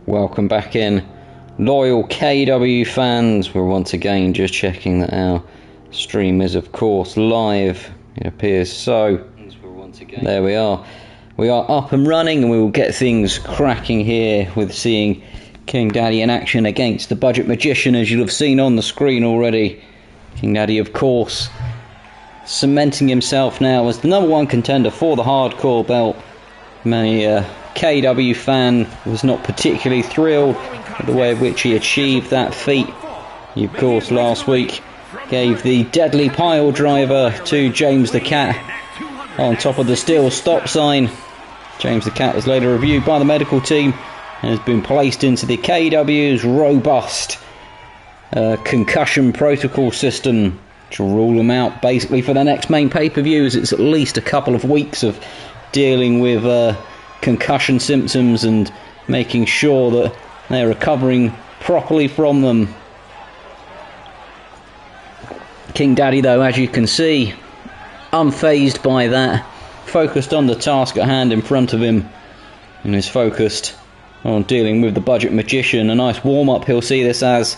Welcome back in, loyal KEW fans. We're once again just checking that our stream is of course live. It appears so. There we are. We are up and running, and we will get things cracking here with seeing King Daddy in action against the Budget Magician, as you'll have seen on the screen already. King Daddy, of course, cementing himself now as the #1 contender for the hardcore belt. Many KEW fan was not particularly thrilled with the way in which he achieved that feat. He, of course, last week gave the deadly pile driver to James the Cat on top of the steel stop sign. James the Cat was later reviewed by the medical team and has been placed into the KEW's robust concussion protocol system to rule him out basically for the next main pay-per-view, as it's at least a couple of weeks of dealing with concussion symptoms and making sure that they're recovering properly from them. King Daddy, though, as you can see, unfazed by that, focused on the task at hand in front of him, and is focused on dealing with the Budget Magician. A nice warm-up he'll see this as,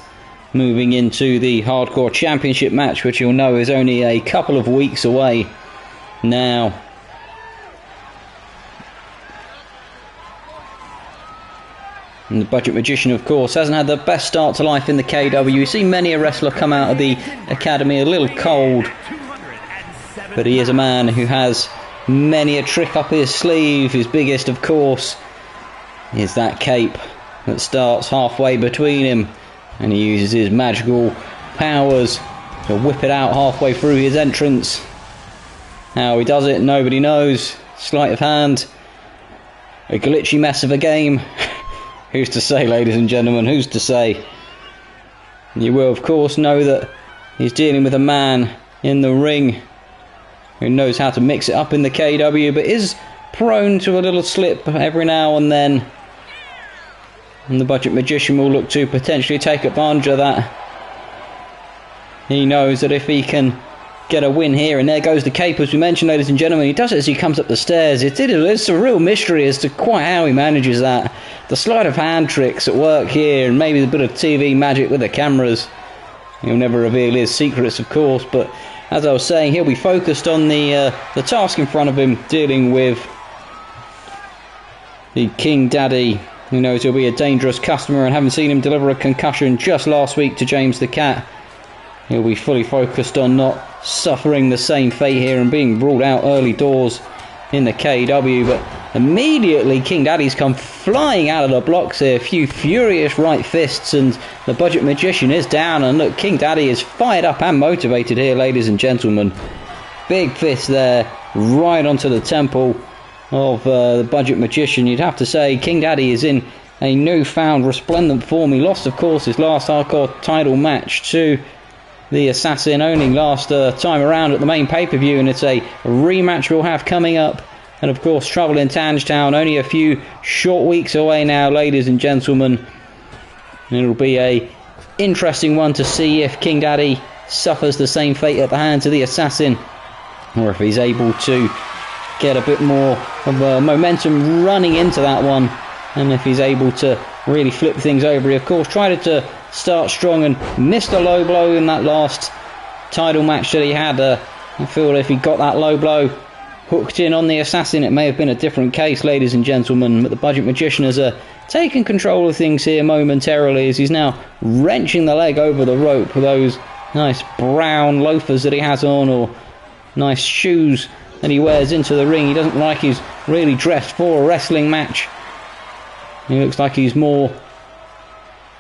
moving into the Hardcore Championship match, which you'll know is only a couple of weeks away now. And the Budget Magician, of course, hasn't had the best start to life in the KEW. We've seen many a wrestler come out of the academy a little cold, but he is a man who has many a trick up his sleeve. His biggest, of course, is that cape that starts halfway between him, and he uses his magical powers to whip it out halfway through his entrance. How he does it, nobody knows. Sleight of hand, a glitchy mess of a game. Who's to say, ladies and gentlemen, who's to say? You will, of course, know that he's dealing with a man in the ring who knows how to mix it up in the KEW, but is prone to a little slip every now and then. And the Budget Magician will look to potentially take advantage of that. He knows that if he can get a win here, and there goes the cape, as we mentioned, ladies and gentlemen. He does it as he comes up the stairs. It's a real mystery as to quite how he manages that. The sleight of hand tricks at work here, and maybe a bit of TV magic with the cameras. He'll never reveal his secrets, of course, but as I was saying, he'll be focused on the task in front of him, dealing with the King Daddy, who knows he'll be a dangerous customer, and having seen him deliver a concussion just last week to James the Cat, he'll be fully focused on not suffering the same fate here and being ruled out early doors in the KEW. But immediately King Daddy's come flying out of the blocks here, a few furious right fists, and the Budget Magician is down. And look, King Daddy is fired up and motivated here, ladies and gentlemen. Big fist there, right onto the temple of the Budget Magician. You'd have to say King Daddy is in a newfound resplendent form. He lost, of course, his last hardcore title match to the Assassin only last time around at the main pay-per-view, and it's a rematch we'll have coming up. And of course, Trouble in Tangetown only a few short weeks away now, ladies and gentlemen. And it'll be a interesting one to see if King Daddy suffers the same fate at the hands of the Assassin, or if he's able to get a bit more of momentum running into that one, and if he's able to really flip things over. He, of course, tried to start strong and missed a low blow in that last title match that he had. I feel if he got that low blow hooked in on the Assassin, it may have been a different case, ladies and gentlemen. But the Budget Magician has taken control of things here momentarily, as he's now wrenching the leg over the rope with those nice brown loafers that he has on, or nice shoes that he wears into the ring. He doesn't like he's really dressed for a wrestling match. He looks like he's more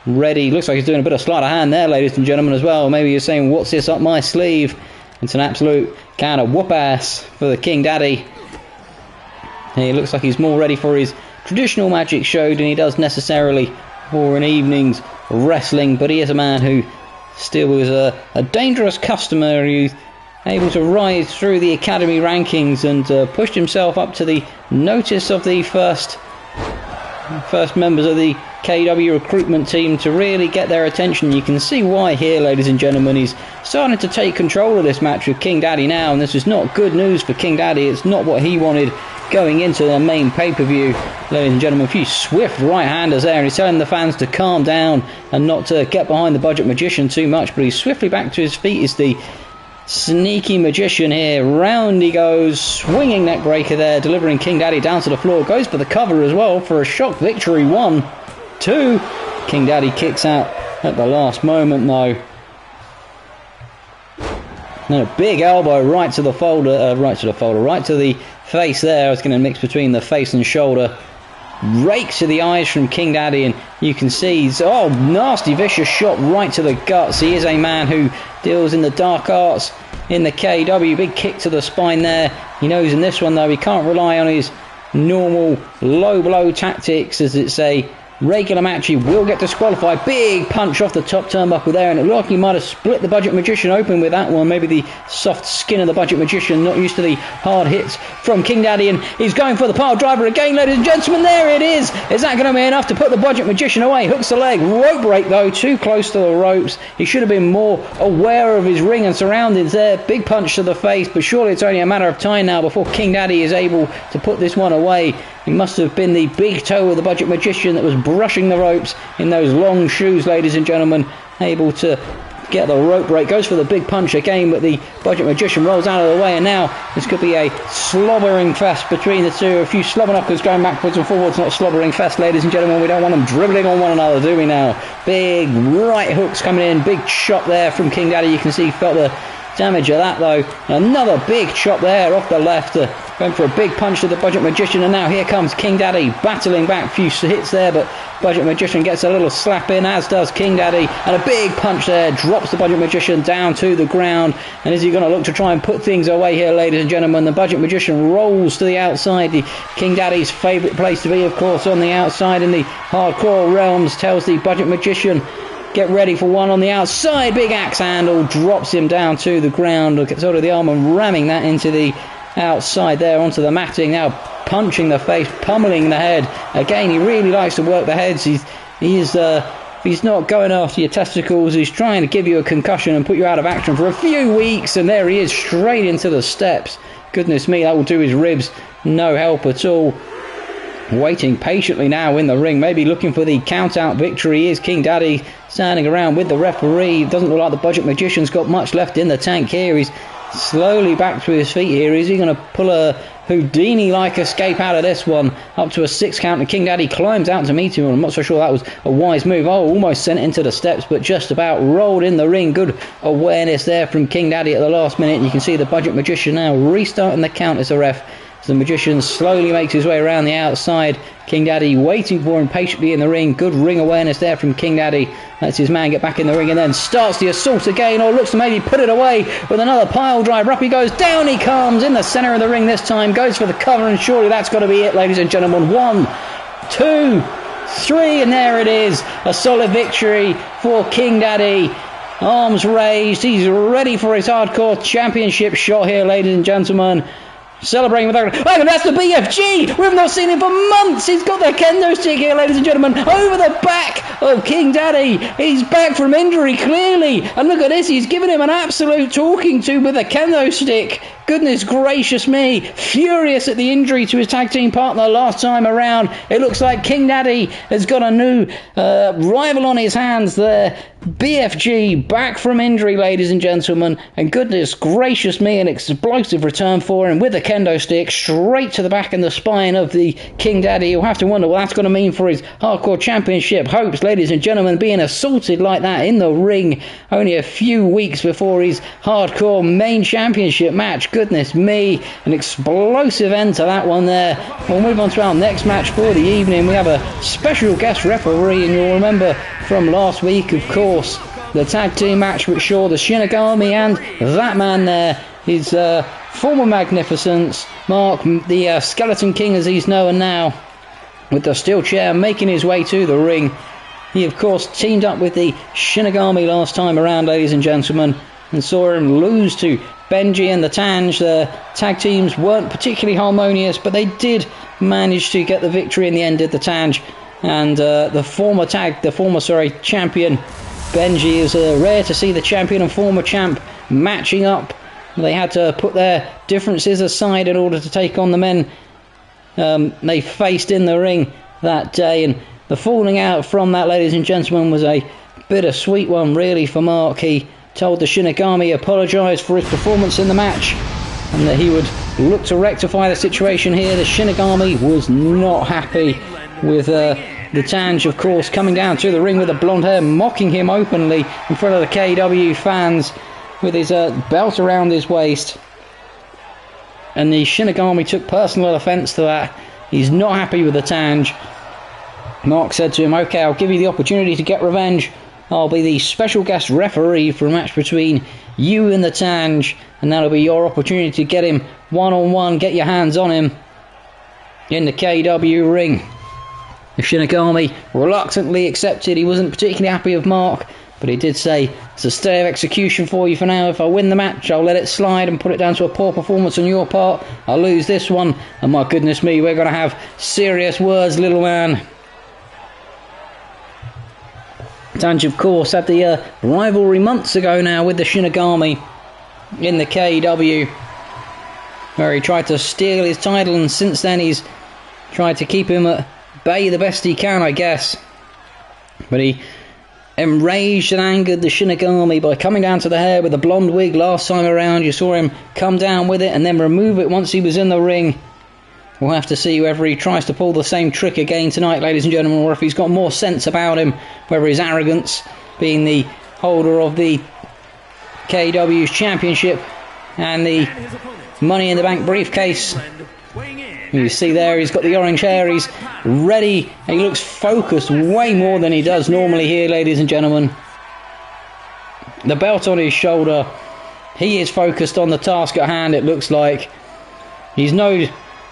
ready. Looks like he's doing a bit of sleight of hand there, ladies and gentlemen, as well. Maybe you're saying, what's this up my sleeve? It's an absolute kind of whoop ass for the King Daddy. He looks like he's more ready for his traditional magic show than he does necessarily for an evening's wrestling, but he is a man who still is a dangerous customer. He's able to rise through the academy rankings and pushed himself up to the notice of the first members of the KEW recruitment team to really get their attention. You can see why here, ladies and gentlemen. He's starting to take control of this match with King Daddy now, and this is not good news for King Daddy. It's not what he wanted. going into the main pay-per-view. Ladies and gentlemen, a few swift right-handers there, and he's telling the fans to calm down and not to get behind the Budget Magician too much, but he's swiftly back to his feet. Is the sneaky magician here. Round he goes, swinging neck breaker there, delivering King Daddy down to the floor. Goes for the cover as well for a shock victory. 1, 2. King Daddy kicks out at the last moment though. And a big elbow right to the face there. I was going to mix between the face and shoulder. Rakes to the eyes from King Daddy, and you can see, nasty vicious shot right to the guts. He is a man who deals in the dark arts in the KEW. Big kick to the spine there. He knows in this one though he can't rely on his normal low blow tactics, as it's a regular match. He will get disqualified. Big punch off the top turnbuckle there, and it looked like he might have split the Budget Magician open with that one. Maybe the soft skin of the Budget Magician, not used to the hard hits from King Daddy, and he's going for the pile driver again, ladies and gentlemen. There it is. Is that going to be enough to put the Budget Magician away? Hooks the leg. Rope break though, too close to the ropes. He should have been more aware of his ring and surroundings there. Big punch to the face, but surely it's only a matter of time now before King Daddy is able to put this one away. It must have been the big toe of the Budget Magician that was brushing the ropes in those long shoes, ladies and gentlemen, able to get the rope break. Goes for the big punch again, but the Budget Magician rolls out of the way, and now this could be a slobbering fest between the two. A few slobber knockers going backwards and forwards. Not slobbering fest, ladies and gentlemen. We don't want them dribbling on one another, do we now? Big right hooks coming in. Big chop there from King Daddy. You can see he felt the damage of that though. Another big chop there off the left. Going for a big punch to the Budget Magician, and now here comes King Daddy battling back. A few hits there, but Budget Magician gets a little slap in, as does King Daddy, and a big punch there drops the Budget Magician down to the ground. And is he going to look to try and put things away here, ladies and gentlemen? The Budget Magician rolls to the outside. The King Daddy's favourite place to be, of course, on the outside in the hardcore realms. Tells the Budget Magician, get ready for one on the outside. Big axe handle drops him down to the ground. Look at sort of the arm and ramming that into the outside there onto the matting. Now punching the face, pummeling the head. Again, he really likes to work the heads. He's not going after your testicles. He's trying to give you a concussion and put you out of action for a few weeks. And there he is, straight into the steps. Goodness me, that will do his ribs no help at all. Waiting patiently now in the ring, maybe looking for the count-out victory. Is King Daddy standing around with the referee. Doesn't look like the Budget Magician's got much left in the tank here. He's slowly back to his feet here. Is he going to pull a Houdini-like escape out of this one? Up to a 6 count, and King Daddy climbs out to meet him. I'm not so sure that was a wise move. Almost sent it into the steps, but just about rolled in the ring. Good awareness there from King Daddy at the last minute. You can see the Budget Magician now restarting the count as a ref. The Magician slowly makes his way around the outside. King Daddy waiting for him patiently in the ring. Good ring awareness there from King Daddy. Lets his man get back in the ring and then starts the assault again, or looks to maybe put it away with another pile driver. Up he goes, down he comes in the centre of the ring this time. Goes for the cover, and surely that's got to be it, ladies and gentlemen. 1, 2, 3, and there it is. A solid victory for King Daddy. Arms raised. He's ready for his hardcore championship shot here, ladies and gentlemen. Celebrating with that. Oh, that's the BFG! We've not seen him for months! He's got the kendo stick here, ladies and gentlemen, over the back of King Daddy. He's back from injury, clearly. And look at this, he's given him an absolute talking to with a kendo stick. Goodness gracious me. Furious at the injury to his tag team partner last time around. It looks like King Daddy has got a new rival on his hands there. BFG back from injury, ladies and gentlemen. And goodness gracious me, an explosive return for him with a kendo stick straight to the back and the spine of the King Daddy. You'll have to wonder what that's going to mean for his hardcore championship hopes, ladies and gentlemen. Being assaulted like that in the ring only a few weeks before his hardcore main championship match. Goodness me, an explosive end to that one there. We'll move on to our next match for the evening. We have a special guest referee, and you'll remember from last week, of course, the tag team match which saw the Shinigami and that man there, his former magnificence, Mark, the Skeleton King as he's known now, with the steel chair making his way to the ring. He, of course, teamed up with the Shinigami last time around, ladies and gentlemen, and saw him lose to Benji and the Tanj. The tag teams weren't particularly harmonious, but they did manage to get the victory in the end, did the Tanj. And the former champion Benji, is rare to see the champion and former champ matching up. They had to put their differences aside in order to take on the men they faced in the ring that day, and the falling out from that, ladies and gentlemen, was a bittersweet one really for Mark. He told the Shinigami he apologised for his performance in the match and that he would look to rectify the situation here. The Shinigami was not happy with the Tanj, of course, coming down to the ring with the blonde hair, mocking him openly in front of the KEW fans with his belt around his waist. And the Shinigami took personal offence to that. He's not happy with the Tanj. Mark said to him, "Okay, I'll give you the opportunity to get revenge. I'll be the special guest referee for a match between you and the Tanj, and that'll be your opportunity to get him one-on-one, get your hands on him in the KEW ring." The Shinigami reluctantly accepted. He wasn't particularly happy with Mark, but he did say, "It's a stay of execution for you for now. If I win the match, I'll let it slide and put it down to a poor performance on your part. I'll lose this one, and my goodness me, we're going to have serious words, little man." Tanj, of course, had the rivalry months ago now with the Shinigami in the KEW, where he tried to steal his title, and since then he's tried to keep him at bay the best he can, I guess. But he enraged and angered the Shinigami by coming down to the hair with a blonde wig last time around. You saw him come down with it and then remove it once he was in the ring. We'll have to see whether he tries to pull the same trick again tonight, ladies and gentlemen, or if he's got more sense about him, whether his arrogance, being the holder of the KEW's championship and the Money in the Bank briefcase. You see there, he's got the orange hair, he's ready, he looks focused way more than he does normally here, ladies and gentlemen. The belt on his shoulder, he is focused on the task at hand, it looks like. He's no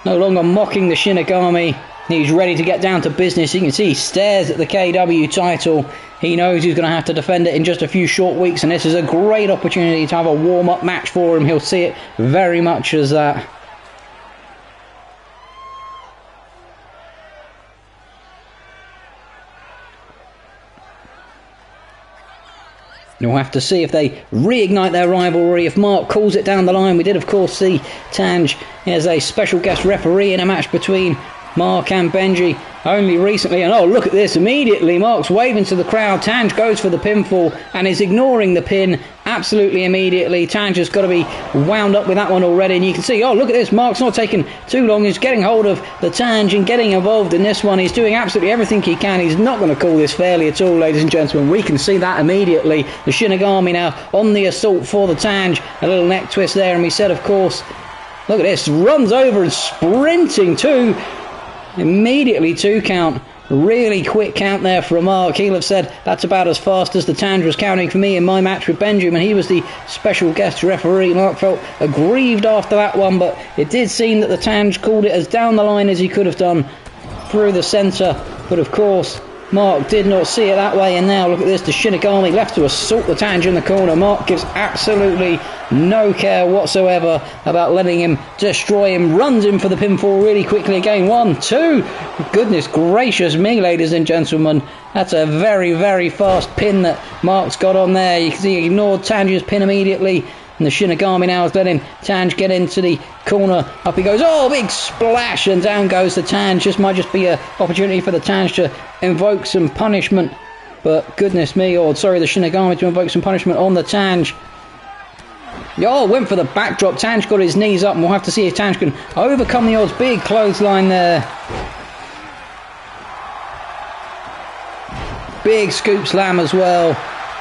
longer mocking the Shinigami. He's ready to get down to business. You can see he stares at the KEW title. He knows he's going to have to defend it in just a few short weeks, and this is a great opportunity to have a warm-up match for him. He'll see it very much as that. We'll have to see if they reignite their rivalry, if Mark calls it down the line. We did, of course, see Tanj as a special guest referee in a match between Mark and Benji only recently. And oh, look at this. Immediately, Mark's waving to the crowd. Tanj goes for the pinfall and is ignoring the pin absolutely immediately. Tanj has got to be wound up with that one already. And you can see, oh, look at this. Mark's not taking too long. He's getting hold of the Tanj and getting involved in this one. He's doing absolutely everything he can. He's not going to call this fairly at all, ladies and gentlemen. We can see that immediately. The Shinigami now on the assault for the Tanj. A little neck twist there. And we said, of course, look at this. Runs over and sprinting too. Immediately 2 count. Really quick count there for Mark. He'll have said that's about as fast as the Tanj was counting for me in my match with Benjamin. He was the special guest referee. Mark felt aggrieved after that one, but it did seem that the Tanj called it as down the line as he could have done through the centre. But of course, Mark did not see it that way, and now look at this, the Shinigami left to assault the Tanj in the corner. Mark gives absolutely no care whatsoever about letting him destroy him, runs in for the pinfall really quickly again. 1, 2, goodness gracious me, ladies and gentlemen, that's a very, very fast pin that Mark's got on there. You can see he ignored Tanj's pin immediately, and the Shinigami now is letting Tanj get into the corner. Up he goes. Oh, big splash, and down goes the Tanj. This might just be an opportunity for the Tanj to invoke some punishment. But goodness me, the Shinigami to invoke some punishment on the Tanj. Oh, went for the backdrop. Tanj got his knees up, and we'll have to see if Tanj can overcome the odds. Big clothesline there. Big scoop slam as well.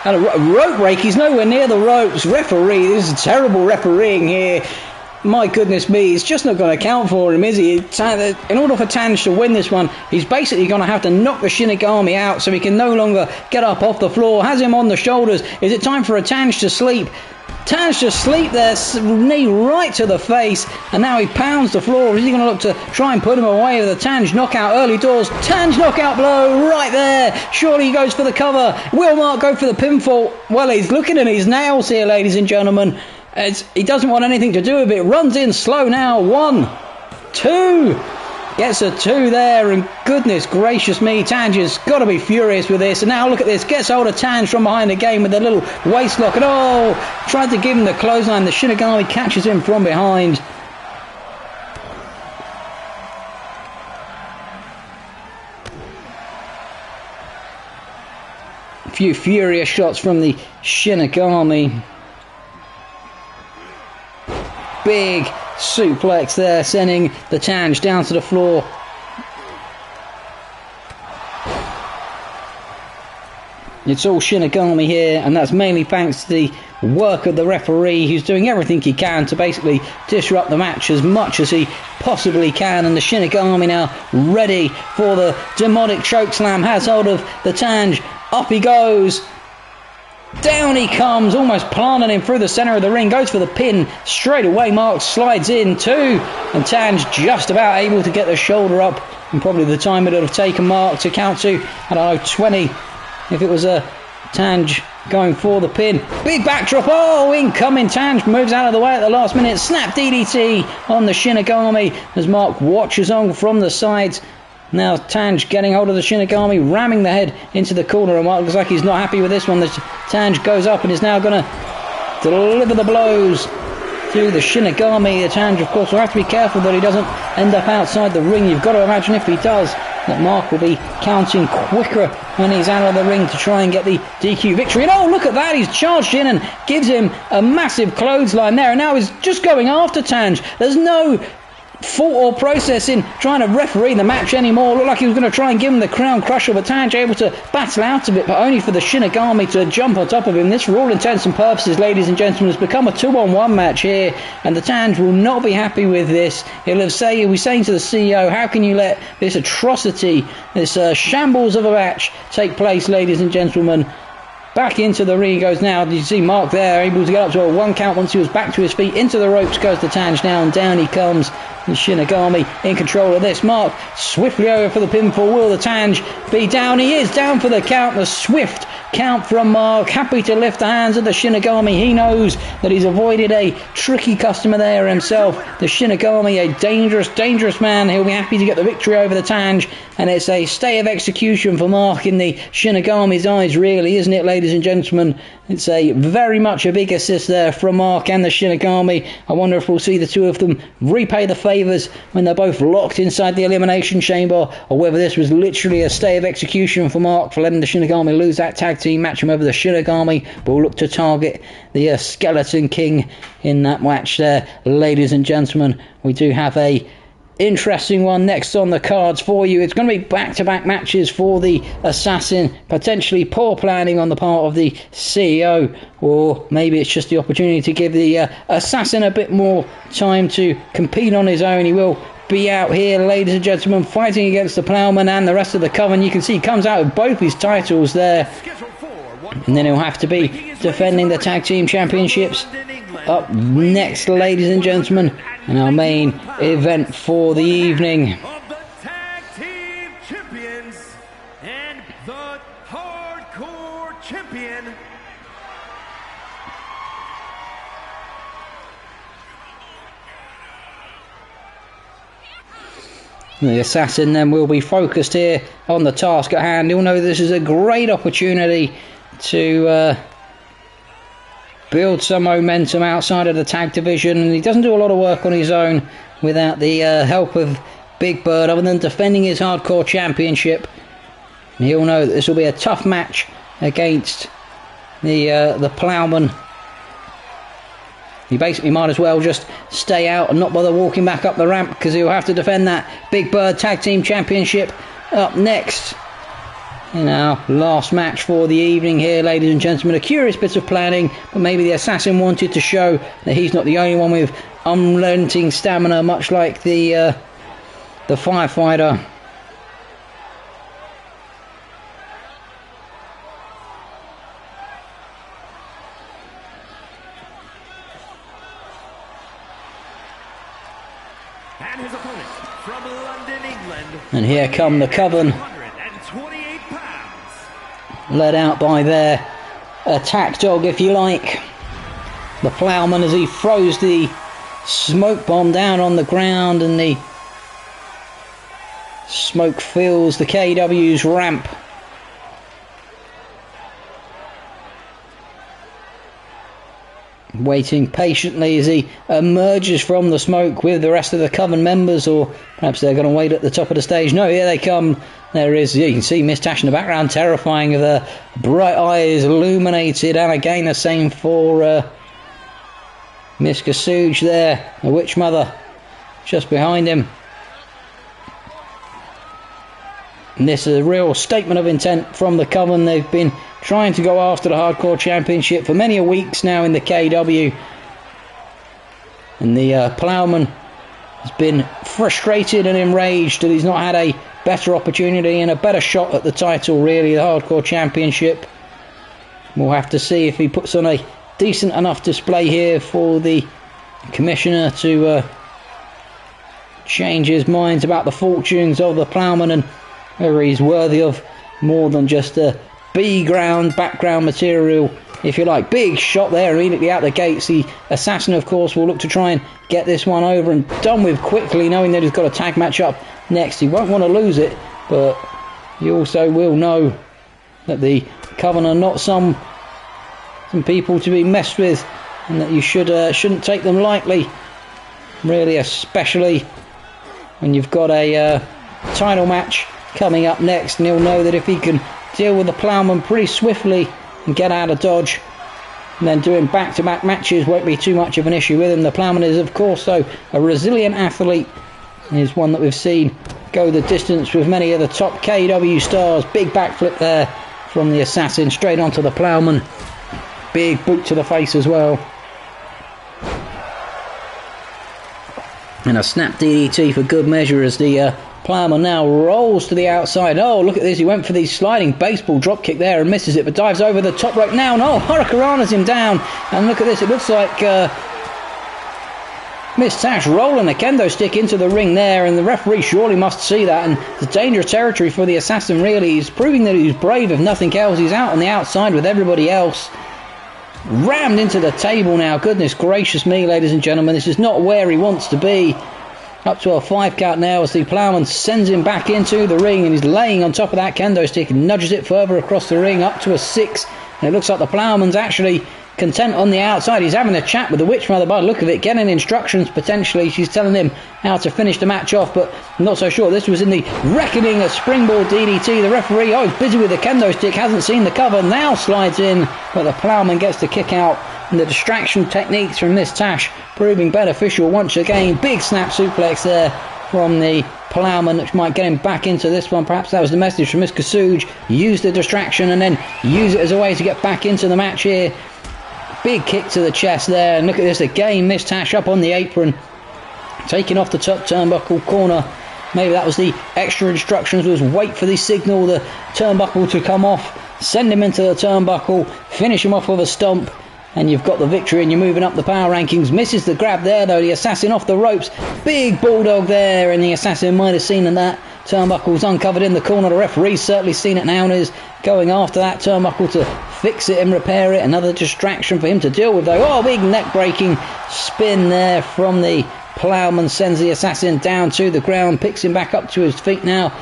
And a rope break. He's nowhere near the ropes. Referee, this is terrible refereeing here. My goodness me, he's just not going to count for him, is he? In order for Tanj to win this one, he's basically going to have to knock the Shinigami out so he can no longer get up off the floor. Has him on the shoulders. Is it time for a Tanj to sleep? Tanj to sleep there, knee right to the face, and now he pounds the floor. Is he going to look to try and put him away with a Tanj knockout early doors? Tanj knockout blow right there. Surely he goes for the cover. Will Mark go for the pinfall? Well, he's looking at his nails here, ladies and gentlemen. He doesn't want anything to do with it. Runs in slow now. 1, 2. Gets a 2 there, and goodness gracious me, Tanj has got to be furious with this. And now look at this, gets hold of Tanj from behind again with a little waist lock, and tried to give him the clothesline. The Shinigami catches him from behind. A few furious shots from the Shinigami. Big suplex there, sending the Tanj down to the floor. It's all Shinigami here, and that's mainly thanks to the work of the referee, who's doing everything he can to basically disrupt the match as much as he possibly can. And the Shinigami now ready for the demonic chokeslam, has hold of the Tanj. Up he goes. Down he comes, almost planting him through the centre of the ring. Goes for the pin straight away. Mark slides in too, and Tanj just about able to get the shoulder up, and probably the time it would have taken Mark to count to, I don't know, 20 if it was a Tanj going for the pin. Big backdrop. Oh, incoming. Tanj moves out of the way at the last minute. Snap DDT on the Shinigami as Mark watches on from the sides. Now Tanj getting hold of the Shinigami, ramming the head into the corner, and Mark looks like he's not happy with this one. The Tanj goes up and is now going to deliver the blows to the Shinigami. The Tanj, of course, will have to be careful that he doesn't end up outside the ring. You've got to imagine if he does, that Mark will be counting quicker when he's out of the ring to try and get the DQ victory. And oh, look at that, he's charged in and gives him a massive clothesline there, and now he's just going after Tanj. There's no thought or process in trying to referee the match anymore. Looked like he was going to try and give him the crown crusher, but Tanj able to battle out of it, but only for the Shinigami to jump on top of him. This, for all intents and purposes, ladies and gentlemen, has become a 2-on-1 match here, and the Tanj will not be happy with this. He'll be saying to the CEO, how can you let this atrocity, this shambles of a match take place, ladies and gentlemen? Back into the ring he goes now. Did you see Mark there, able to get up to a 1 count once he was back to his feet. Into the ropes goes the Tanj now, and down he comes. The Shinigami in control of this. Mark swiftly over for the pinfall. Will the Tanj be down? He is down for the count. The swift count from Mark. Happy to lift the hands of the Shinigami. He knows that he's avoided a tricky customer there himself. The Shinigami, a dangerous man. He'll be happy to get the victory over the Tanj. And it's a stay of execution for Mark in the Shinigami's eyes, really, isn't it, ladies and gentlemen? It's a very much a big assist there from Mark and the Shinigami. I wonder if we'll see the two of them repay the favours when they're both locked inside the Elimination Chamber, or whether this was literally a stay of execution for Mark for letting the Shinigami lose that tag team match. Him over the Shinigami, but we'll look to target the Skeleton King in that match there, ladies and gentlemen. We do have a interesting one next on the cards for you. It's going to be back-to-back matches for the Assassin. Potentially poor planning on the part of the CEO, or maybe it's just the opportunity to give the Assassin a bit more time to compete on his own. He will be out here, ladies and gentlemen, fighting against the Plowman and the rest of the Coven. You can see he comes out with both his titles there, and then he'll have to be defending the Tag Team Championships up next, ladies and gentlemen, and our main event for the evening. Of the Tag Team Champions and the Hardcore Champion, the Assassin then will be focused here on the task at hand. He'll know this is a great opportunity to build some momentum outside of the tag division, and he doesn't do a lot of work on his own without the help of Big Bird, other than defending his Hardcore Championship. And he'll know that this will be a tough match against the Plowman. He basically might as well just stay out and not bother walking back up the ramp, because he'll have to defend that Big Bird Tag Team Championship up next. In our last match for the evening here, ladies and gentlemen. A curious bit of planning, but maybe the Assassin wanted to show that he's not the only one with unrelenting stamina, much like the firefighter. and his opponent from London, England. And here come the Coven, 128 pounds. led out by their attack dog, if you like, the Plowman, as he throws the smoke bomb down on the ground, and the smoke fills the KEW's ramp. Waiting patiently as he emerges from the smoke with the rest of the Coven members, or perhaps they're going to wait at the top of the stage. No, here they come, There is, you can see Miss Tash in the background, terrifying with her bright eyes illuminated, and again the same for Miss Kasuj there, the Witch Mother, just behind him. And this is a real statement of intent from the Coven. They've been trying to go after the Hardcore Championship for many a weeks now in the KEW. And the Ploughman has been frustrated and enraged that he's not had a better opportunity and a better shot at the title, really, the Hardcore Championship. We'll have to see if he puts on a decent enough display here for the Commissioner to change his mind about the fortunes of the Ploughman and whether he's worthy of more than just a B-ground, background material, if you like. Big shot there immediately out the gates. The Assassin, of course, will look to try and get this one over and done with quickly, knowing that he's got a tag match up next. He won't want to lose it, but he also will know that the Coven are not some people to be messed with, and that you shouldn't take them lightly, really, especially when you've got a title match coming up next, and he'll know that if he can deal with the Ploughman pretty swiftly and get out of dodge, and then doing back-to-back matches won't be too much of an issue with him. The Ploughman is, of course, though, a resilient athlete. He's one that we've seen go the distance with many of the top KEW stars. Big backflip there from the Assassin straight onto the Ploughman. Big boot to the face as well. And a snap DDT for good measure as the Ploughman now rolls to the outside. Oh, look at this. He went for the sliding baseball drop kick there and misses it, but dives over the top rope now. No, Hurricanrana's him down. And look at this. It looks like Miss Tash rolling a kendo stick into the ring there, and the referee surely must see that. And it's dangerous territory for the Assassin, really. He's proving that he's brave, if nothing else. He's out on the outside with everybody else. Rammed into the table now. Goodness gracious me, ladies and gentlemen. This is not where he wants to be. Up to a 5 count now as the Ploughman sends him back into the ring, and he's laying on top of that kendo stick and nudges it further across the ring up to a 6. And it looks like the Ploughman's actually content on the outside. He's having a chat with the Witch Mother by the look of it, getting instructions potentially. She's telling him how to finish the match off, but I'm not so sure. This was in the reckoning, a springboard DDT. The referee, he's busy with the kendo stick, hasn't seen the cover, now slides in, but the Ploughman gets the kick out. And the distraction techniques from Miss Tash proving beneficial once again. Big snap suplex there from the Ploughman, which might get him back into this one. Perhaps that was the message from Miss Kasuj. Use the distraction and then use it as a way to get back into the match here. Big kick to the chest there. And look at this again. Miss Tash up on the apron, taking off the top turnbuckle corner. Maybe that was the extra instructions, was wait for the signal, the turnbuckle to come off, send him into the turnbuckle, finish him off with a stomp. And you've got the victory, and you're moving up the power rankings. Misses the grab there, though. The Assassin off the ropes. Big bulldog there, and the Assassin might have seen that. Turnbuckle's uncovered in the corner. The referee's certainly seen it now and is going after that turnbuckle to fix it and repair it. Another distraction for him to deal with, though. Oh, big neck-breaking spin there from the Ploughman. Sends the Assassin down to the ground. Picks him back up to his feet now.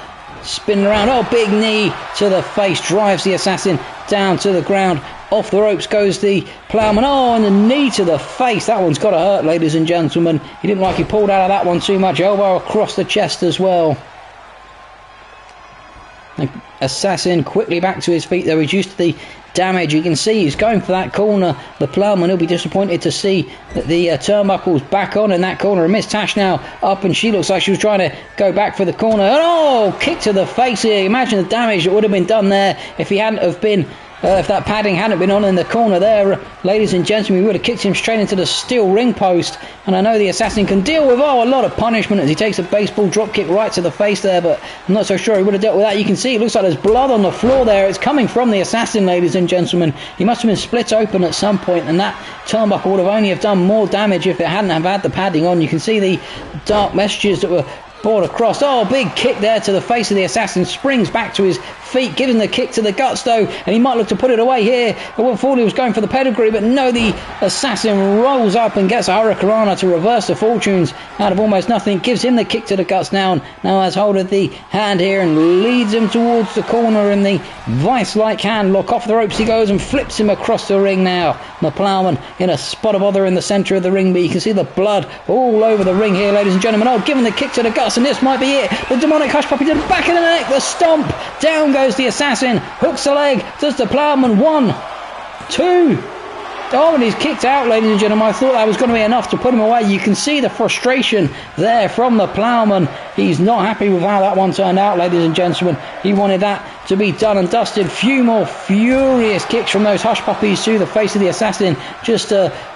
Spinning around. Oh, big knee to the face. Drives the Assassin down to the ground. Off the ropes goes the Ploughman. Oh, and the knee to the face. That one's got to hurt, ladies and gentlemen. He didn't like he pulled out of that one too much. Elbow across the chest as well. The Assassin quickly back to his feet, though. He's used to the damage. You can see he's going for that corner. The Ploughman, he'll be disappointed to see that the turnbuckle's back on in that corner. And Miss Tash now up, and she looks like she was trying to go back for the corner. Oh, kick to the face here. Imagine the damage that would have been done there if he hadn't have been if that padding hadn't been on in the corner there, ladies and gentlemen. We would have kicked him straight into the steel ring post. And I know the Assassin can deal with a lot of punishment as he takes a baseball drop kick right to the face there, but I'm not so sure he would have dealt with that. You can see it looks like there's blood on the floor there. It's coming from the Assassin, ladies and gentlemen. He must have been split open at some point, and that turnbuckle would have only have done more damage if it hadn't have had the padding on. You can see the dark messages that were brought across. Oh, big kick there to the face of the Assassin. Springs back to his feet, giving the kick to the guts, though, and he might look to put it away here. But thought he was going for the pedigree, but no, the Assassin rolls up and gets a Hurricanrana to reverse the fortunes out of almost nothing. Gives him the kick to the guts now, and now has hold of the hand here and leads him towards the corner in the vice-like hand lock. Off the ropes he goes and flips him across the ring now. The Ploughman in a spot of bother in the centre of the ring, but you can see the blood all over the ring here, ladies and gentlemen. Oh, giving the kick to the guts. pass, and this might be it. The demonic hush puppy to the back of the neck, the stomp. Down goes the assassin, hooks the leg, does the Plowman. 1, 2. Oh, and he's kicked out, ladies and gentlemen. I thought that was going to be enough to put him away. You can see the frustration there from the Plowman. He's not happy with how that one turned out, ladies and gentlemen. He wanted that to be done and dusted. Few more furious kicks from those hush puppies to the face of the assassin. Just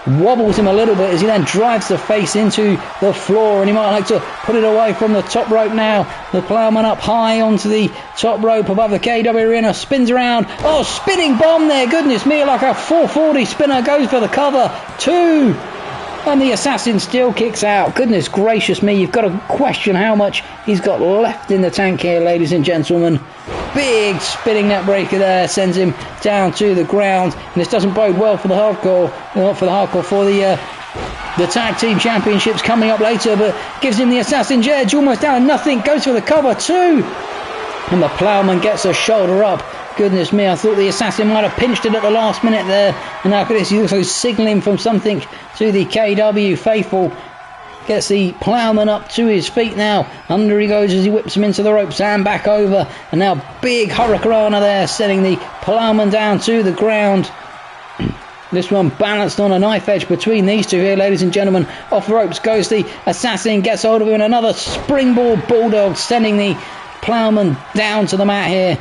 wobbles him a little bit as he then drives the face into the floor, and he might like to put it away from the top rope now. The Plowman up high onto the top rope above the KEW arena, spins around. Oh, spinning bomb there, goodness me, like a 440 spinner, goes for the cover. 2, and the assassin still kicks out. Goodness gracious me, you've got to question how much he's got left in the tank here, ladies and gentlemen. Big spinning net breaker there, sends him down to the ground, and this doesn't bode well for the hardcore, for the tag team championships coming up later, but gives him the assassin's edge, almost down to nothing, goes for the cover. 2, and the Plowman gets a shoulder up. Goodness me, I thought the assassin might have pinched it at the last minute there, and now look at this, he's also signalling from something to the KEW faithful. Gets the Plowman up to his feet now. Under he goes as he whips him into the ropes and back over. And now big hurricanrana there, sending the Plowman down to the ground. This one balanced on a knife edge between these two here, ladies and gentlemen. Off the ropes goes the assassin, gets hold of him, and another springboard bulldog, sending the Plowman down to the mat here.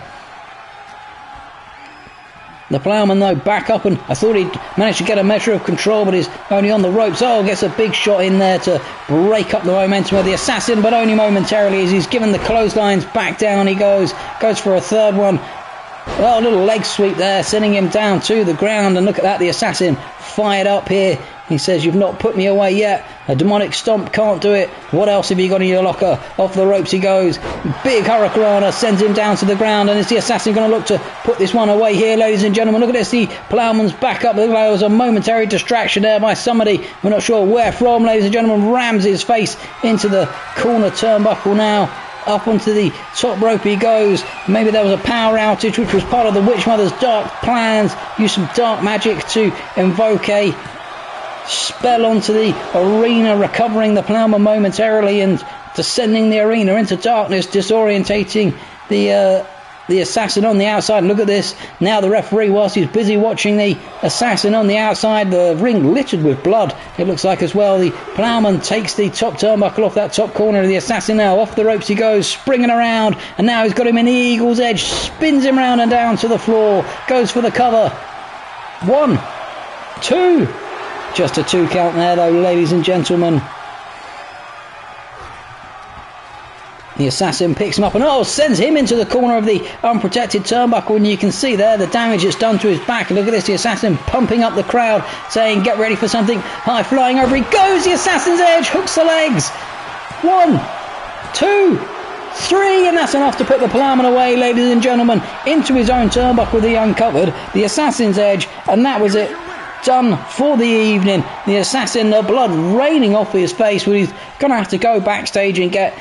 The Plowman, though, back up, and I thought he'd managed to get a measure of control, but he's only on the ropes. Oh, gets a big shot in there to break up the momentum of the assassin, but only momentarily, as he's given the clotheslines back down. He goes for a third one. Oh, a little leg sweep there, sending him down to the ground, and look at that, the assassin fired up here. He says, "You've not put me away yet. A demonic stomp can't do it. What else have you got in your locker?" Off the ropes he goes. Big hurricanrana sends him down to the ground, and is the assassin going to look to put this one away here, ladies and gentlemen? Look at this, the Plowman's back up. There was a momentary distraction there by somebody. We're not sure where from, ladies and gentlemen. Rams his face into the corner turnbuckle now. Up onto the top rope he goes. Maybe there was a power outage, which was part of the Witch Mother's dark plans. Use some dark magic to invoke a spell onto the arena, recovering the Plowman momentarily and descending the arena into darkness, disorientating the assassin on the outside. Look at this. Now the referee, whilst he's busy watching the assassin on the outside, the ring littered with blood, it looks like as well. The Plowman takes the top turnbuckle off that top corner of the assassin now. Off the ropes he goes, springing around, and now he's got him in the Eagle's Edge, spins him round and down to the floor, goes for the cover. 1, 2. Just a 2 count there, though, ladies and gentlemen. The assassin picks him up and sends him into the corner of the unprotected turnbuckle, and you can see there the damage it's done to his back. Look at this, the assassin pumping up the crowd, saying, "Get ready for something." High flying over he goes, the assassin's edge, hooks the legs. 1, 2, 3, and that's enough to put the Plowman away, ladies and gentlemen, into his own turnbuckle. The uncovered, the assassin's edge, and that was it. Done for the evening. The assassin, the blood raining off his face. Well, he's going to have to go backstage and get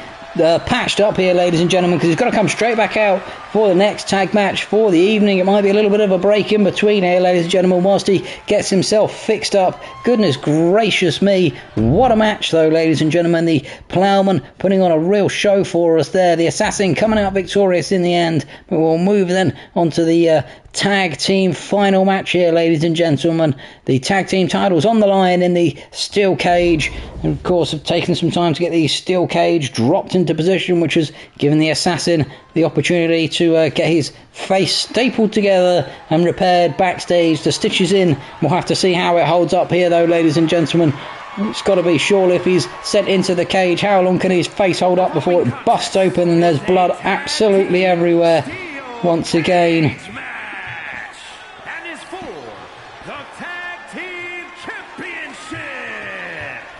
patched up here, ladies and gentlemen, because he's got to come straight back out for the next tag match for the evening. It might be a little bit of a break in between here, ladies and gentlemen, whilst he gets himself fixed up. Goodness gracious me, what a match though, ladies and gentlemen. The Plowman putting on a real show for us there. The assassin coming out victorious in the end. But we'll move then on to the tag team final match here, ladies and gentlemen. The tag team titles on the line in the steel cage, and of course have taken some time to get the steel cage dropped into position, which has given the assassin the opportunity to get his face stapled together and repaired backstage. The stitches in, we'll have to see how it holds up here though, ladies and gentlemen. It's got to be, surely, if he's sent into the cage, how long can his face hold up before it busts open and there's blood absolutely everywhere once again.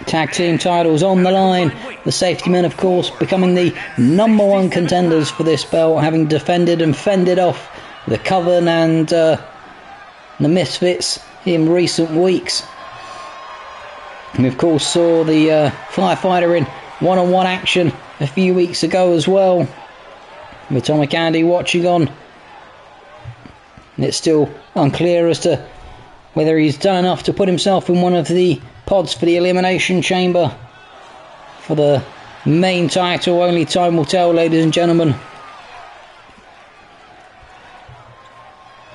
Tag team titles on the line. The safety men, of course, becoming the number one contenders for this belt, having defended and fended off the Coven and the Misfits in recent weeks. We, of course, saw the Firefighter in one-on-one action a few weeks ago as well, with Atomic Andy watching on. And it's still unclear as to whether he's done enough to put himself in one of the pods for the Elimination Chamber for the main title. Only time will tell, ladies and gentlemen.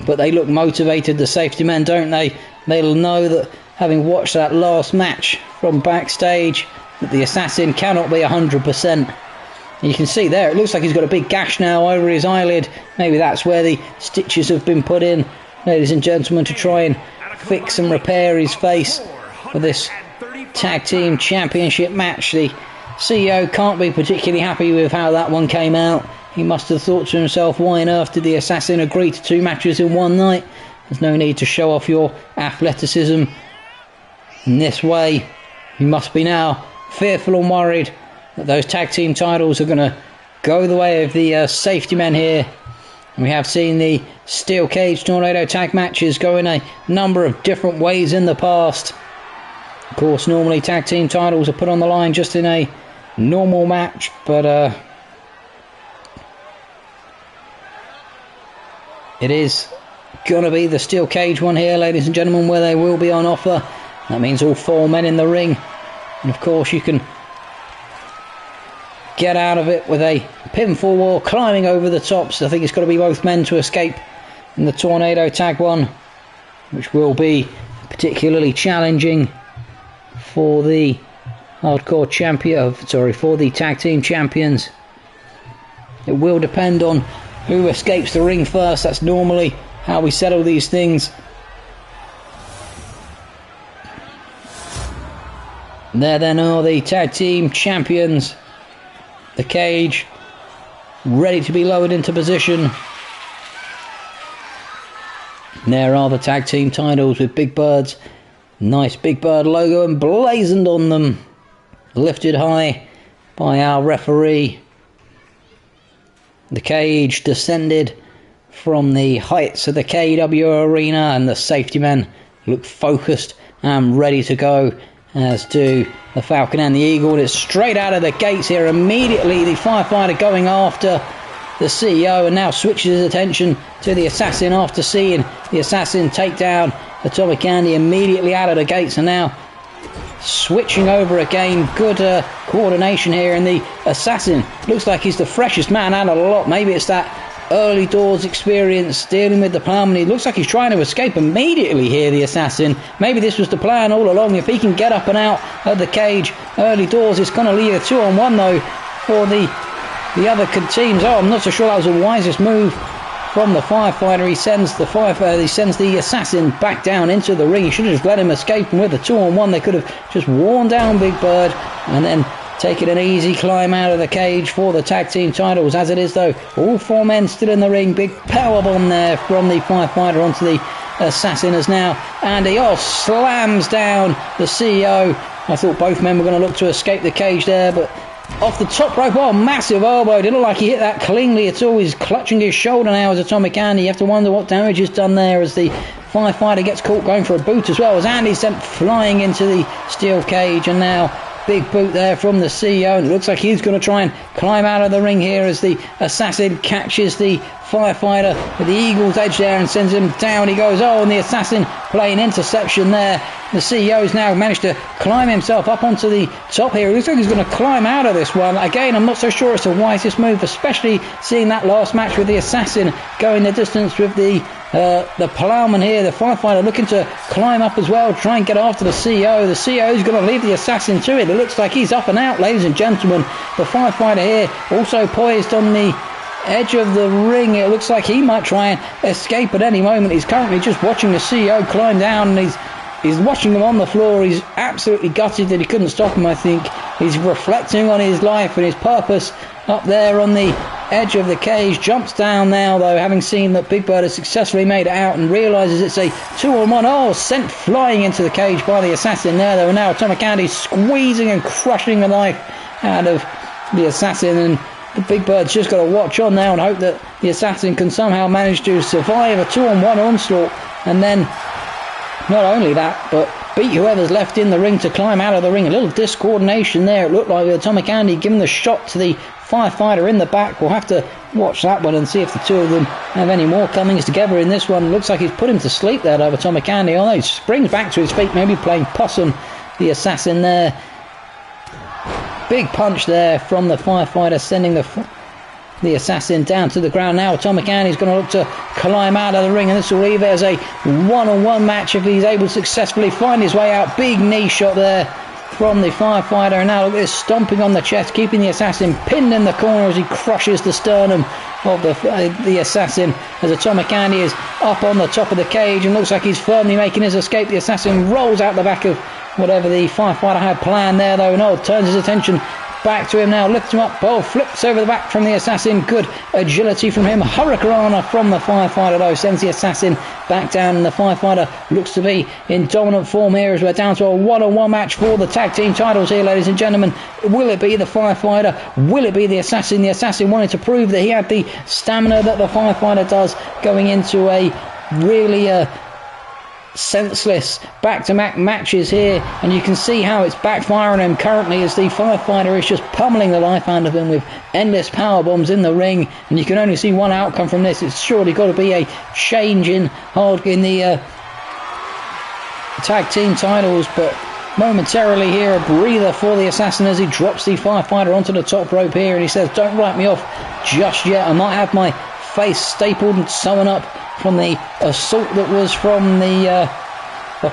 But they look motivated, the safety men, don't they? They'll know that, having watched that last match from backstage, that the assassin cannot be 100%. You can see there, it looks like he's got a big gash now over his eyelid. Maybe that's where the stitches have been put in, ladies and gentlemen, to try and fix and repair his face for this tag team championship match. The CEO can't be particularly happy with how that one came out. He must have thought to himself, why on earth did the assassin agree to 2 matches in one night? There's no need to show off your athleticism in this way. You must be now fearful and worried that those tag team titles are going to go the way of the safety men here. We have seen the steel cage tornado tag matches go in a number of different ways in the past. Of course, normally tag team titles are put on the line just in a normal match, but it is going to be the steel cage one here, ladies and gentlemen, where they will be on offer. That means all 4 men in the ring, and of course you can get out of it with a pinfall wall climbing over the tops. I think it's got to be both men to escape in the tornado tag one, which will be particularly challenging for the hardcore champion, for the tag team champions. It will depend on who escapes the ring first. That's normally how we settle these things. There then are the tag team champions. The cage ready to be lowered into position. There are the tag team titles with Big Bird's nice Big Bird logo emblazoned on them, lifted high by our referee. The cage descended from the heights of the KEW arena, and the safety men look focused and ready to go, as do the Falcon and the Eagle. And it's straight out of the gates here. Immediately the firefighter going after the CEO, and now switches his attention to the assassin after seeing the assassin take down Atomic Andy immediately out of the gates, and now switching over again. Good coordination here, and the assassin looks like he's the freshest man out of the lot. Maybe it's that early doors experience dealing with the plum, and he looks like he's trying to escape immediately here, the assassin. Maybe this was the plan all along. If he can get up and out of the cage early doors, it's going to leave a 2-on-1 though for the other teams. I'm not so sure that was the wisest move from the firefighter. He sends the assassin back down into the ring. He should have just let him escape, and with a 2-on-1 they could have just worn down Big Bird and then taking an easy climb out of the cage for the tag team titles. As it is though, all 4 men still in the ring. Big powerbomb there from the firefighter onto the assassin, as now Andy slams down the CEO. I thought both men were going to look to escape the cage there, but off the top rope, massive elbow. Didn't look like he hit that cleanly at all. He's clutching his shoulder now as Atomic Andy. You have to wonder what damage is done there, as the firefighter gets caught going for a boot as well, as Andy's sent flying into the steel cage. And now big boot there from the CEO, and it looks like he's going to try and climb out of the ring here as the assassin catches the firefighter with the eagle's edge there and sends him down. He goes, and the assassin playing interception there. The CEO's now managed to climb himself up onto the top here. It looks like he's going to climb out of this one. Again, I'm not so sure it's the wisest move, especially seeing that last match with the assassin going the distance with the plowman here. The firefighter looking to climb up as well, try and get after the CEO. The CEO is going to leave the assassin to it. It looks like he's up and out, ladies and gentlemen. The firefighter here also poised on the edge of the ring. It looks like he might try and escape at any moment. He's currently just watching the CEO climb down, and he's watching him on the floor. He's absolutely gutted that he couldn't stop him, I think. He's reflecting on his life and his purpose up there on the edge of the cage. Jumps down now, though, having seen that Big Bird has successfully made it out, and realises it's a 2-on-1. Sent flying into the cage by the assassin there, though. And now Atomic Andy squeezing and crushing the life out of the assassin, and the Big Bird's just got to watch on now and hope that the assassin can somehow manage to survive a 2-on-1 onslaught, and then not only that, but beat whoever's left in the ring to climb out of the ring. A little discoordination there. It looked like Atomic Andy giving the shot to the firefighter in the back. We'll have to watch that one and see if the two of them have any more comings together in this one. Looks like he's put him to sleep there, though, Atomic Andy. Although he springs back to his feet, maybe playing possum, the assassin there. Big punch there from the firefighter, sending the assassin down to the ground. Now Atomic Andy's going to look to climb out of the ring, and this will leave it as a one-on-one match if he's able to successfully find his way out. Big knee shot there from the firefighter, and now look at this, stomping on the chest, keeping the assassin pinned in the corner as he crushes the sternum of the assassin, as Atomic Andy is up on the top of the cage and looks like he's firmly making his escape. The assassin rolls out the back of whatever the firefighter had planned there, though, and turns his attention back to him now, lifts him up, flips over the back from the assassin. Good agility from him. Hurricanrana from the firefighter, though, sends the assassin back down, and the firefighter looks to be in dominant form here as we're down to a one-on-one match for the tag team titles here, ladies and gentlemen. Will it be the firefighter? Will it be the assassin? The assassin wanted to prove that he had the stamina that the firefighter does, going into a really senseless back-to-back matches here, and you can see how it's backfiring him currently as the firefighter is just pummeling the life out of him with endless power bombs in the ring, and you can only see one outcome from this. It's surely got to be a change in the tag team titles, but momentarily here a breather for the assassin as he drops the firefighter onto the top rope here, and he says, don't write me off just yet. I might have my face stapled and sewn up from the assault that was from the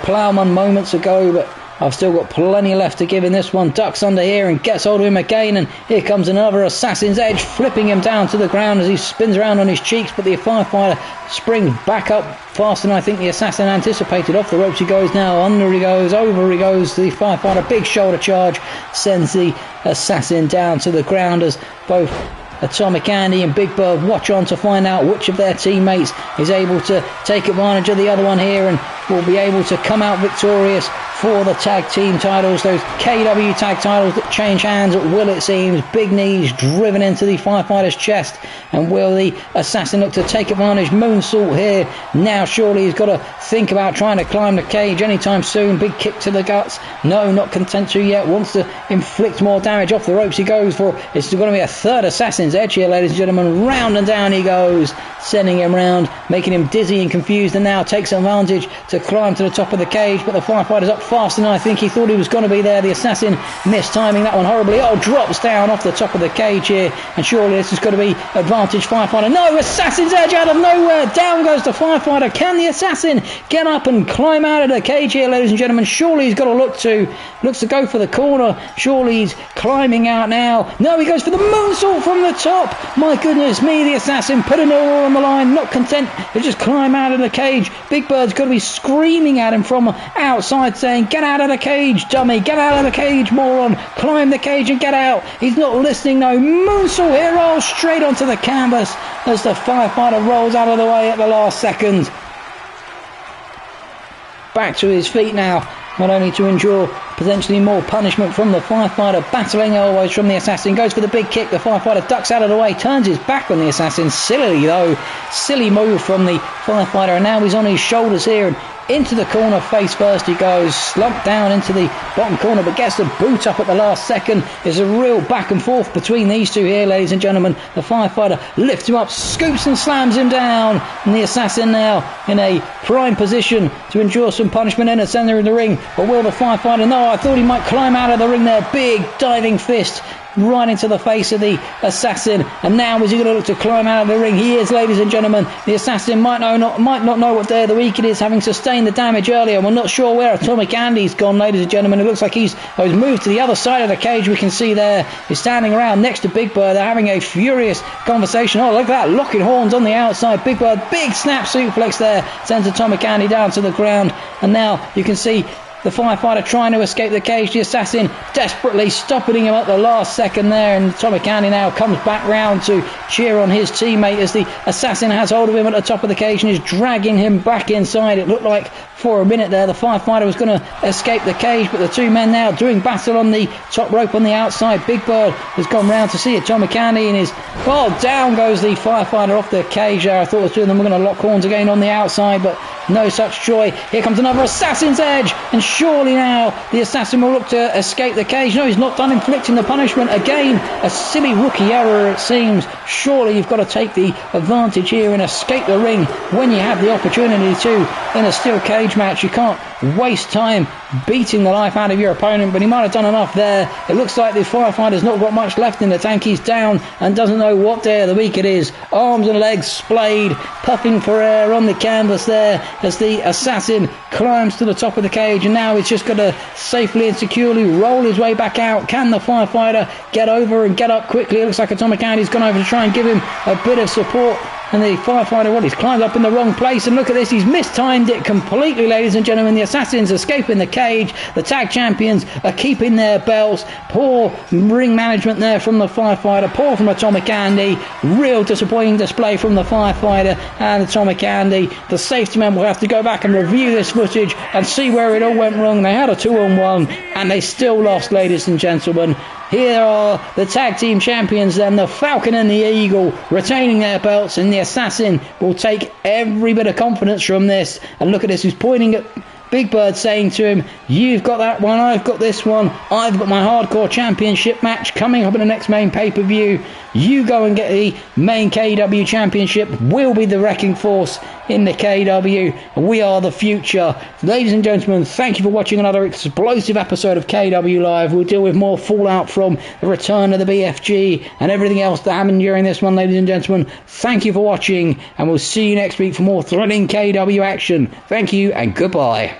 ploughman moments ago, but I've still got plenty left to give in this one. Ducks under here and gets hold of him again, and here comes another assassin's edge, flipping him down to the ground as he spins around on his cheeks, but the firefighter springs back up faster than I think the assassin anticipated. Off the ropes he goes now, under he goes, over he goes. The firefighter, big shoulder charge, sends the assassin down to the ground as both Atomic Andy and Big Bird watch on to find out which of their teammates is able to take advantage of the other one here and will be able to come out victorious for the tag team titles, those KEW tag titles that change hands at will, it seems. Big knees driven into the firefighter's chest, and will the assassin look to take advantage? Moonsault here. Now surely he's got to think about trying to climb the cage anytime soon. Big kick to the guts. No, not content to yet. Wants to inflict more damage. Off the ropes he goes for. It's going to be a third assassin's edge here, ladies and gentlemen. Round and down he goes, sending him round, making him dizzy and confused, and now takes advantage to climb to the top of the cage, but the firefighter's up faster than I think he thought he was going to be there. The assassin mistiming that one horribly. Drops down off the top of the cage here, and surely this is going to be advantage firefighter. No, assassin's edge out of nowhere. Down goes the firefighter. Can the assassin get up and climb out of the cage here, ladies and gentlemen? Surely he's got to looks to go for the corner. Surely he's climbing out now. No, he goes for the moonsault from the top. My goodness me, the assassin putting it all on the line, not content to just climb out of the cage. Big Bird's got to be screaming at him from outside, saying, get out of the cage, dummy, get out of the cage, moron, climb the cage and get out. He's not listening, no. Moonsault here, rolls straight onto the canvas as the firefighter rolls out of the way at the last second. Back to his feet now, not only to endure potentially more punishment from the firefighter, battling elbows from the assassin, goes for the big kick. The firefighter ducks out of the way, turns his back on the assassin. Silly though, silly move from the firefighter, and now he's on his shoulders here and into the corner face first he goes, slumped down into the bottom corner, but gets the boot up at the last second. There's a real back and forth between these two here, ladies and gentlemen. The firefighter lifts him up, scoops and slams him down, and the assassin now in a prime position to endure some punishment in the centre of the ring. But will the firefighter? No, I thought he might climb out of the ring there. Big diving fist right into the face of the assassin, and now is he going to look to climb out of the ring? He is, ladies and gentlemen. The assassin might not know what day of the week it is, having sustained the damage earlier. We're not sure where Atomic Andy's gone, ladies and gentlemen. It looks like he's moved to the other side of the cage. We can see there he's standing around next to Big Bird. They're having a furious conversation. Oh, look at that, locking horns on the outside. Big Bird, big snap suplex there, sends Atomic Andy down to the ground, and now you can see the firefighter trying to escape the cage. The assassin desperately stopping him at the last second there, and Atomic Andy now comes back round to cheer on his teammate as the assassin has hold of him at the top of the cage and is dragging him back inside. It looked like for a minute there the firefighter was going to escape the cage, but the two men now doing battle on the top rope on the outside. Big Bird has gone round to see Atomic Andy and is, down goes the firefighter off the cage there. I thought the two of them were going to lock horns again on the outside, but no such joy. Here comes another assassin's edge, and surely now the assassin will look to escape the cage. No, he's not done inflicting the punishment. Again, a silly rookie error it seems. Surely you've got to take the advantage here and escape the ring when you have the opportunity to in a steel cage match. You can't waste time beating the life out of your opponent, but he might have done enough there. It looks like this firefighter's not got much left in the tank. He's down and doesn't know what day of the week it is. Arms and legs splayed, puffing for air on the canvas there as the assassin climbs to the top of the cage, and now he's just got to safely and securely roll his way back out. Can the firefighter get over and get up quickly? It looks like Atomic Andy's gone over to try and give him a bit of support. And the firefighter, well, he's climbed up in the wrong place, and look at this, he's mistimed it completely, ladies and gentlemen. The Assassins escaping the cage. The tag champions are keeping their belts. Poor ring management there from the firefighter, poor from Atomic Andy. Real disappointing display from the firefighter and Atomic Andy. The safety man will have to go back and review this footage and see where it all went wrong. They had a 2-on-1 and they still lost, ladies and gentlemen. Here are the tag team champions then, the Falcon and the Eagle, retaining their belts, and the Assassin will take every bit of confidence from this. And look at this, he's pointing at Big Bird, saying to him, you've got that one, I've got this one, I've got my Hardcore Championship match coming up in the next main pay-per-view. You go and get the main KEW Championship. We'll be the wrecking force in the KEW. We are the future. Ladies and gentlemen, thank you for watching another explosive episode of KEW Live. We'll deal with more fallout from the return of the BFG and everything else that happened during this one, ladies and gentlemen. Thank you for watching, and we'll see you next week for more thrilling KEW action. Thank you and goodbye.